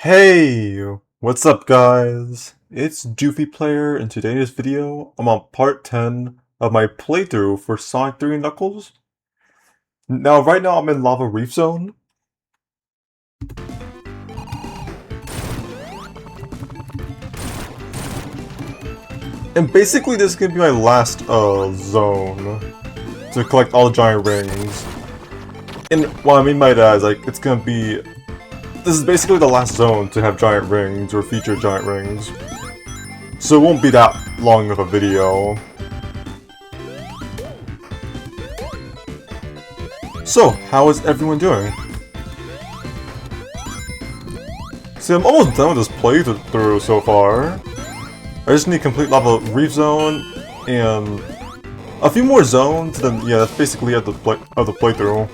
Hey, what's up guys? It's Doofy Player. In today's video, I'm on part 10 of my playthrough for Sonic 3 Knuckles. Right now I'm in Lava Reef Zone. And basically this is going to be my last zone to collect all the giant rings. And what I mean by that is it's going to be... This is basically the last zone to have giant rings or feature giant rings. So it won't be that long of a video. So, how is everyone doing? See, I'm almost done with this playthrough so far. I just need complete Lava Reef Zone and a few more zones, then yeah, that's basically at the playthrough.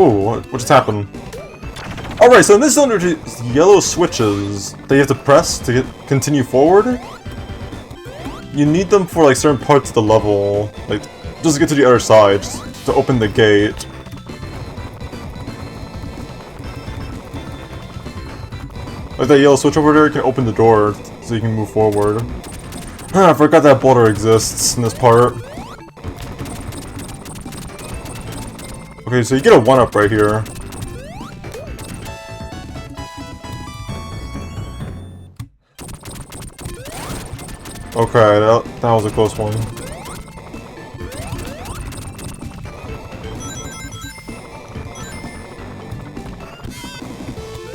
Oh, what just happened? Alright, so in this zone there's yellow switches that you have to press to continue forward. You need them for like certain parts of the level, like just to get to the other side, just to open the gate. Like that yellow switch over there can open the door so you can move forward. I forgot that boulder exists in this part. Okay, so you get a 1-up right here. Okay, that was a close one.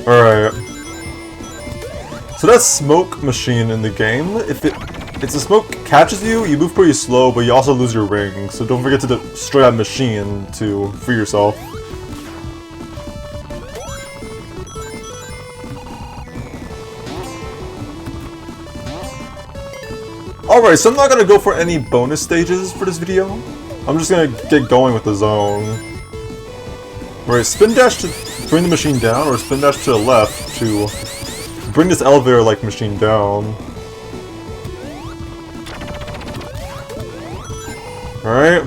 Alright. So that smoke machine in the game, if the smoke catches you, you move pretty slow, but you also lose your rings, so don't forget to destroy that machine to free yourself. Alright, so I'm not gonna go for any bonus stages for this video. I'm just gonna get going with the zone. Alright, spin dash to bring the machine down, or spin dash to the left to bring this elevator-like machine down. Alright.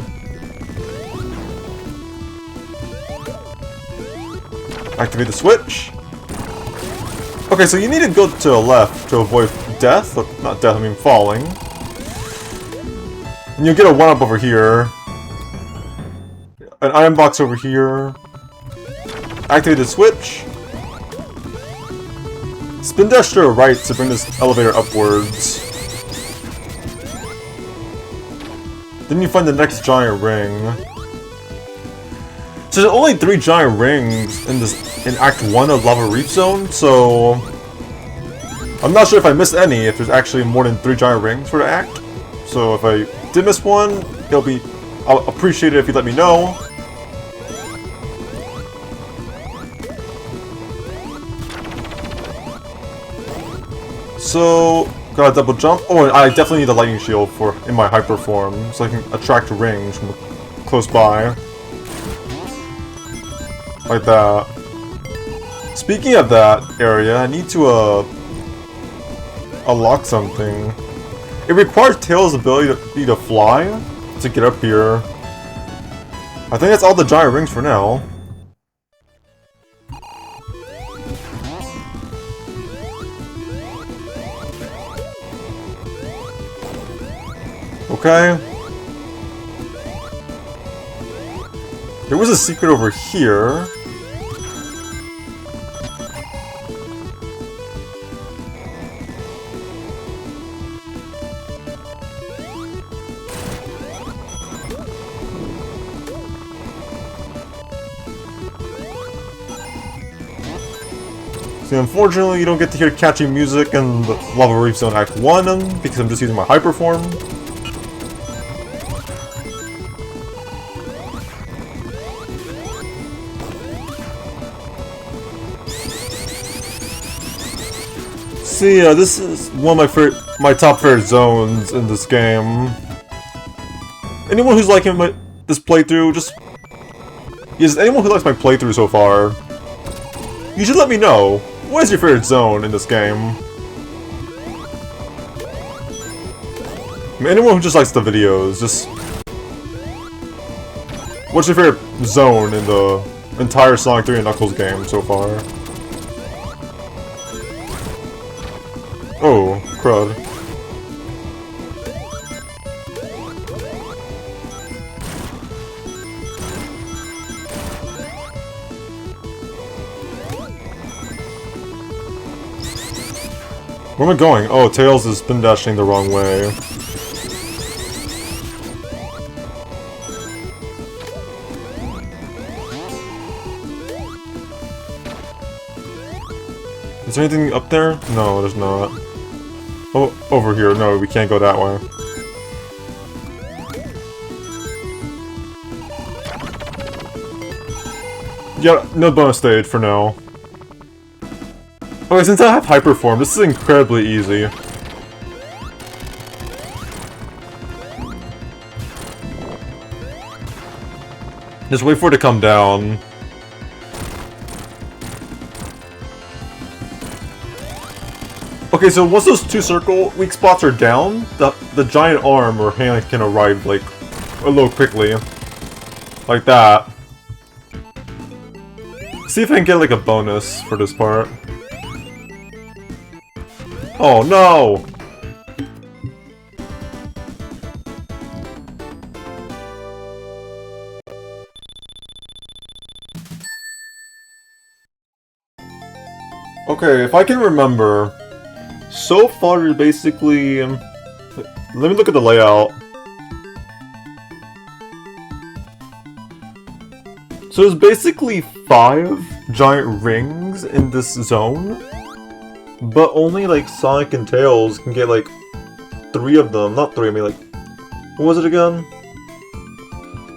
Activate the switch. Okay, so you need to go to the left to avoid death. Not death, I mean falling. And you'll get a 1-up over here. An iron box over here. Activate the switch. Spin dash to the right to bring this elevator upwards. Then you find the next giant ring. So there's only 3 giant rings in Act 1 of Lava Reef Zone, so I'm not sure if I missed any, if there's actually more than 3 giant rings for the act. So if I did miss one, I'll appreciate it if you let me know. So, gotta double jump. Oh, and I definitely need a lightning shield in my hyper form, so I can attract rings from close by. Like that. Speaking of that area, I need to unlock something. It requires Tails' ability to fly to get up here. I think that's all the giant rings for now. Okay. There was a secret over here. See, unfortunately, you don't get to hear catchy music in the Lava Reef Zone Act 1 because I'm just using my hyper form. See, this is one of my top favorite zones in this game. Anyone who's liking this playthrough, anyone who likes my playthrough so far, you should let me know. What is your favorite zone in this game? I mean, anyone who just likes the videos, just... What's your favorite zone in the entire Sonic 3 and Knuckles game so far? Oh, crud. Where am I going? Oh, Tails is spin dashing the wrong way. Is there anything up there? No, there's not. Oh, over here. No, we can't go that way. Yeah, no bonus stage for now. Okay, since I have Hyper Form, this is incredibly easy. Just wait for it to come down. Okay, so once those two circle weak spots are down, the giant arm or hand can arrive, like, a little quickly. Like that. See if I can get, like, a bonus for this part. Oh no! Okay, if I can remember, so far you're basically... let me look at the layout. So there's basically 5 giant rings in this zone. But only, like, Sonic and Tails can get, like, 3 of them. Not 3, I mean, like... What was it again?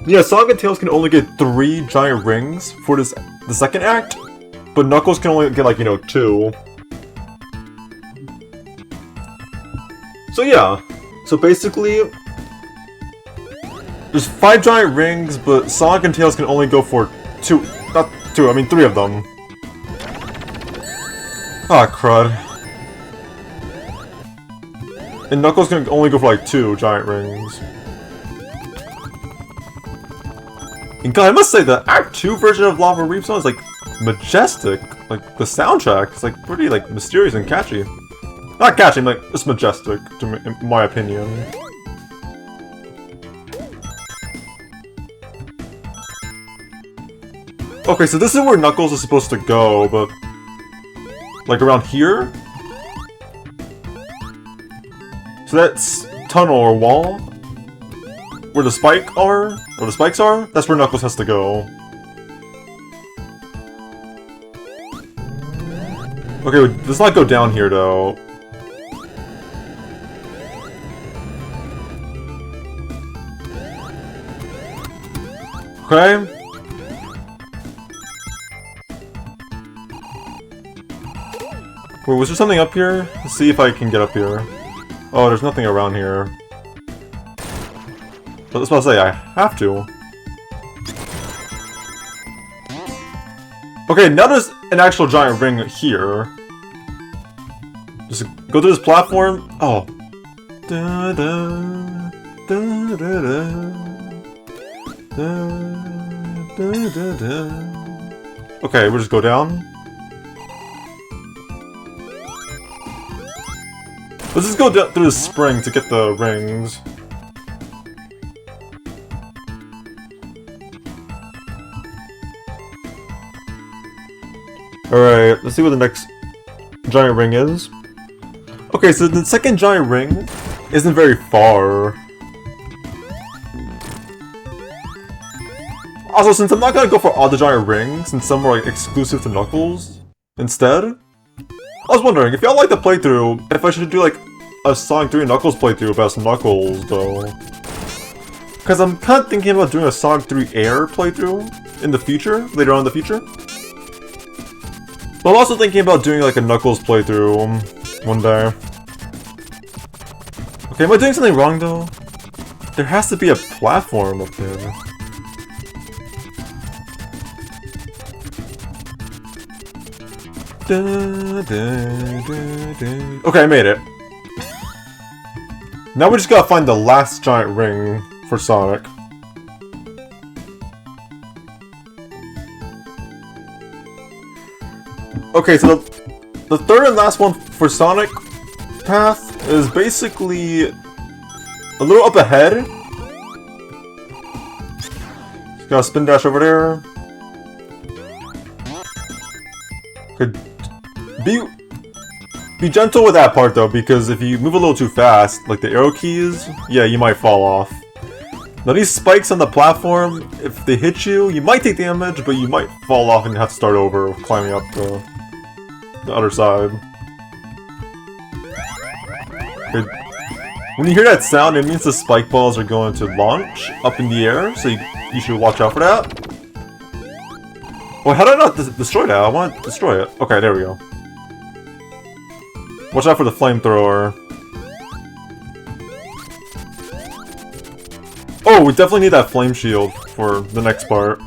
Yeah, Sonic and Tails can only get 3 giant rings for the second act. But Knuckles can only get, like, you know, 2. So, yeah. So, basically... There's 5 giant rings, but Sonic and Tails can only go for 2... Not 2, I mean 3 of them. Ah, crud. And Knuckles can only go for like 2 giant rings. And God, I must say the Act 2 version of Lava Reef song is like majestic. Like the soundtrack is like pretty like mysterious and catchy. Not catchy, like it's majestic to me, in my opinion. Okay, so this is where Knuckles is supposed to go, but like around here? So that's tunnel or wall? Where the spikes are? That's where Knuckles has to go. Okay, let's not go down here though. Okay. Wait, was there something up here? Let's see if I can get up here. Oh, there's nothing around here. But I was about to say, I have to. Okay, now there's an actual giant ring here. Just go to this platform. Oh. Da, da, da, da, da, da, da, da. Okay, we'll just go down. Let's just go through the spring to get the rings. Alright, let's see what the next giant ring is. Okay, so the second giant ring isn't very far. Also, since I'm not gonna go for all the giant rings, since some are like exclusive to Knuckles, instead, I was wondering if y'all like the playthrough, if I should do like a Sonic 3 Knuckles playthrough about Knuckles though. Because I'm kind of thinking about doing a Sonic 3 Air playthrough in the future, later on in the future. But I'm also thinking about doing like a Knuckles playthrough one day. Okay, am I doing something wrong though? There has to be a platform up there. Da, da, da, da. Okay, I made it. Now we just gotta find the last giant ring for Sonic. Okay, so the third and last one for Sonic path is basically a little up ahead. Just gotta spin dash over there. Could be gentle with that part though, because if you move a little too fast, like the arrow keys, yeah, you might fall off. Now these spikes on the platform, if they hit you, you might take damage, but you might fall off and have to start over, climbing up the other side. When you hear that sound, it means the spike balls are going to launch up in the air, so you should watch out for that. Well, how did I not destroy that? I want to destroy it. Okay, there we go. Watch out for the flamethrower. Oh, we definitely need that flame shield for the next part.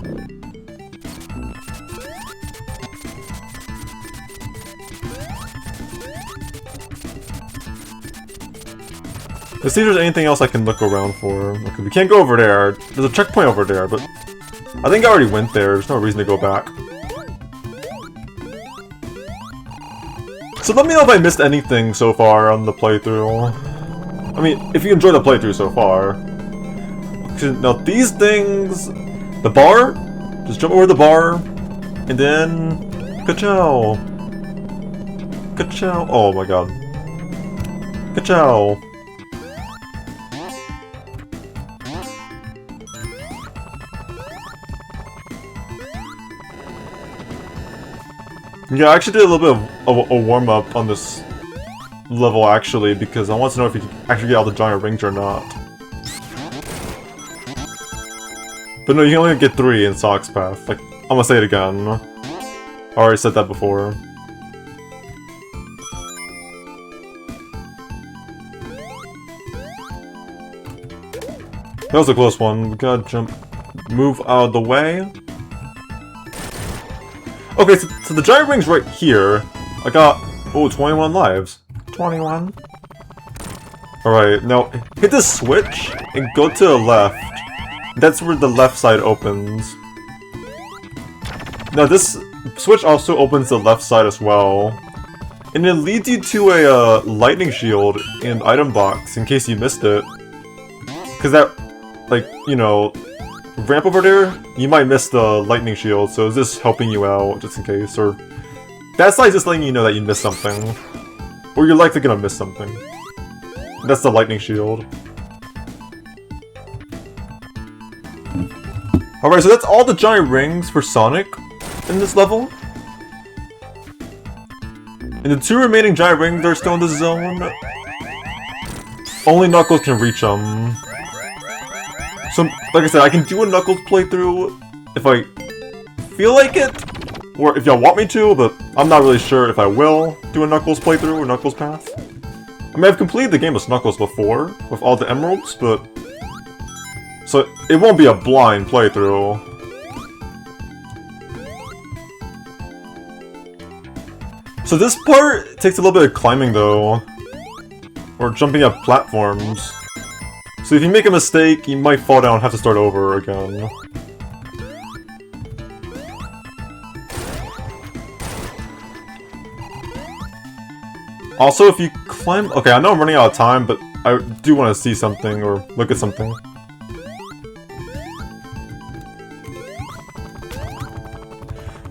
Let's see if there's anything else I can look around for. Okay, we can't go over there. There's a checkpoint over there, but I think I already went there. There's no reason to go back. So let me know if I missed anything so far on the playthrough. I mean, if you enjoyed the playthrough so far. Now these things... The bar? Just jump over the bar. And then... Ka-chow! Ka-chow! Oh my god. Ka-chow! Yeah, I actually did a little bit of a warm-up on this level, actually, because I want to know if you can actually get all the giant rings or not. But no, you can only get 3 in Sonic's Path. Like, I'm gonna say it again. I already said that before. That was a close one. We gotta jump, move out of the way. Okay, so the giant ring's right here. I got, oh, 21 lives. 21. Alright, now hit the switch and go to the left. That's where the left side opens. Now this switch also opens the left side as well. And it leads you to a lightning shield and item box in case you missed it. Because that, like, you know, ramp over there, you might miss the lightning shield, so is this helping you out just in case? Or that side's just letting you know that you missed something. Or you're likely gonna miss something. That's the lightning shield. Alright, so that's all the giant rings for Sonic in this level. And the 2 remaining giant rings are still in this zone. Only Knuckles can reach them. So, like I said, I can do a Knuckles playthrough if I feel like it, or if y'all want me to, but I'm not really sure if I will do a Knuckles playthrough or Knuckles path. I mean, I've completed the game with Knuckles before, with all the emeralds, but... So, it won't be a blind playthrough. So this part takes a little bit of climbing, though. Or jumping up platforms. So if you make a mistake, you might fall down and have to start over again. Also, if you climb... Okay, I know I'm running out of time, but I do want to see something or look at something.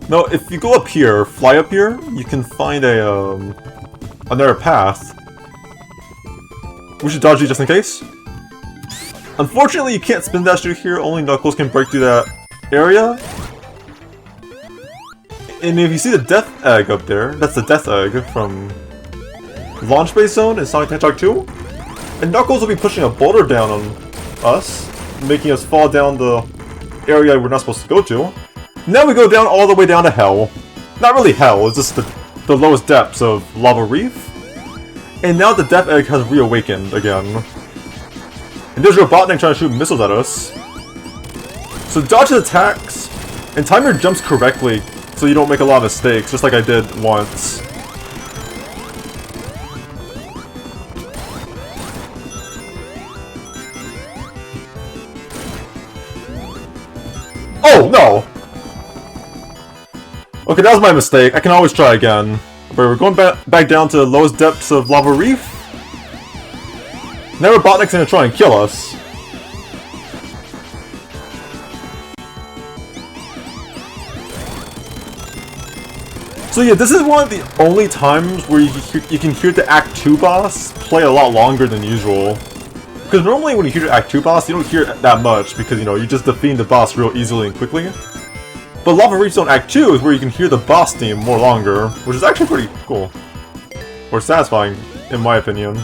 Now, if you go up here, fly up here, you can find a, another path. We should dodge you just in case. Unfortunately, you can't spin dash through here, only Knuckles can break through that area. And if you see the Death Egg up there, that's the Death Egg from Launch Base Zone in Sonic the Hedgehog 2. And Knuckles will be pushing a boulder down on us, making us fall down the area we're not supposed to go to. Now we go down all the way down to Hell. Not really Hell, it's just the lowest depths of Lava Reef. And now the Death Egg has reawakened again. And there's Robotnik trying to shoot missiles at us. So dodge his attacks, and time your jumps correctly so you don't make a lot of mistakes, just like I did once. Oh, no! Okay, that was my mistake. I can always try again. But we're going back down to the lowest depths of Lava Reef. Now Robotnik's gonna try and kill us. So yeah, this is one of the only times where you can hear the Act 2 boss play a lot longer than usual. Because normally when you hear the Act 2 boss, you don't hear it that much because, you know, you just defeat the boss real easily and quickly. But Lava Reef's Zone Act 2 is where you can hear the boss theme more longer, which is actually pretty cool. Or satisfying, in my opinion.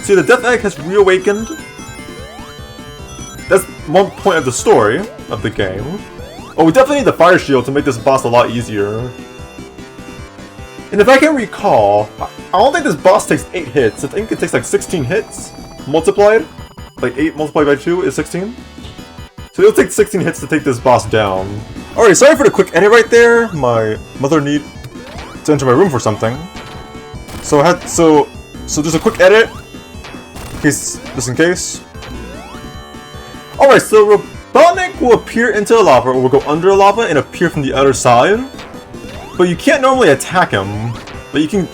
See, the Death Egg has reawakened. That's one point of the story of the game. Oh, we definitely need the Fire Shield to make this boss a lot easier. And if I can recall, I don't think this boss takes 8 hits. I think it takes like 16 hits multiplied. Like 8 multiplied by 2 is 16. So it'll take 16 hits to take this boss down. Alright, sorry for the quick edit right there. My mother needed to enter my room for something. So just a quick edit, just in case. Alright, so Robotnik will appear into the lava, or will go under the lava and appear from the other side. But you can't normally attack him. But you can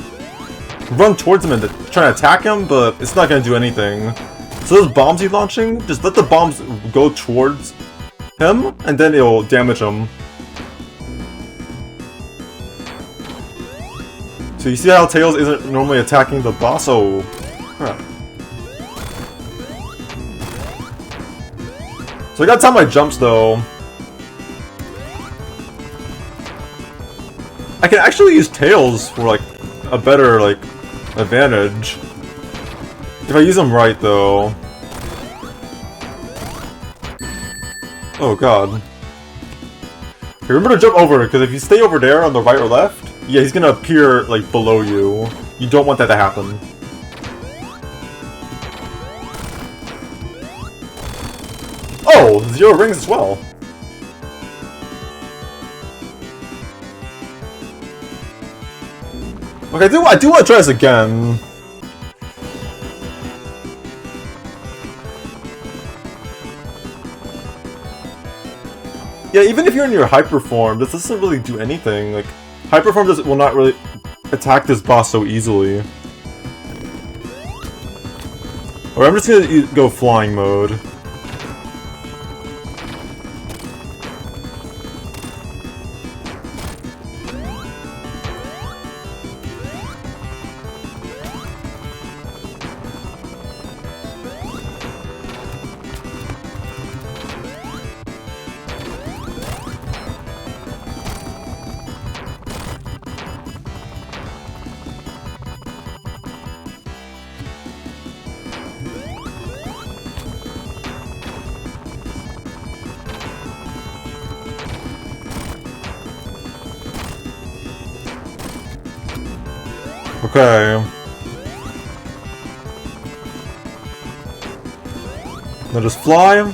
run towards him and try to attack him, but it's not going to do anything. So those bombs he's launching, just let the bombs go towards him, and then it'll damage him. So you see how Tails isn't normally attacking the boss? Oh, crap. So I gotta time my jumps though. I can actually use Tails for like a better advantage. If I use them right though. Oh god. Okay, remember to jump over, because if you stay over there on the right or left, yeah, he's gonna appear, like, below you. You don't want that to happen. Oh! 0 rings as well! Okay, I do want to try this again. Yeah, even if you're in your hyper form, this doesn't really do anything. Like, hyper form will not really attack this boss so easily. Or I'm just gonna go flying mode. Okay. Now just fly.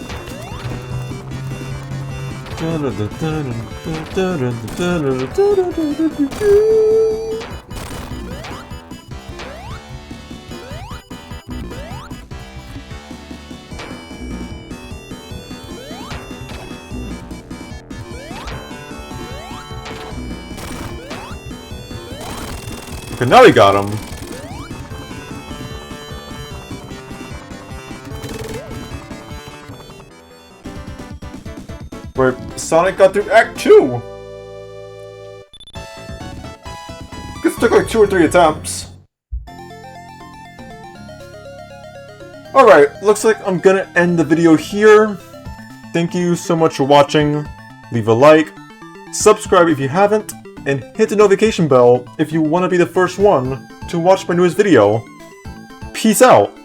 Okay, now we got him. Where Sonic got through Act 2! This took like 2 or 3 attempts. Alright, looks like I'm gonna end the video here. Thank you so much for watching. Leave a like, subscribe if you haven't, and hit the notification bell if you want to be the first one to watch my newest video. Peace out!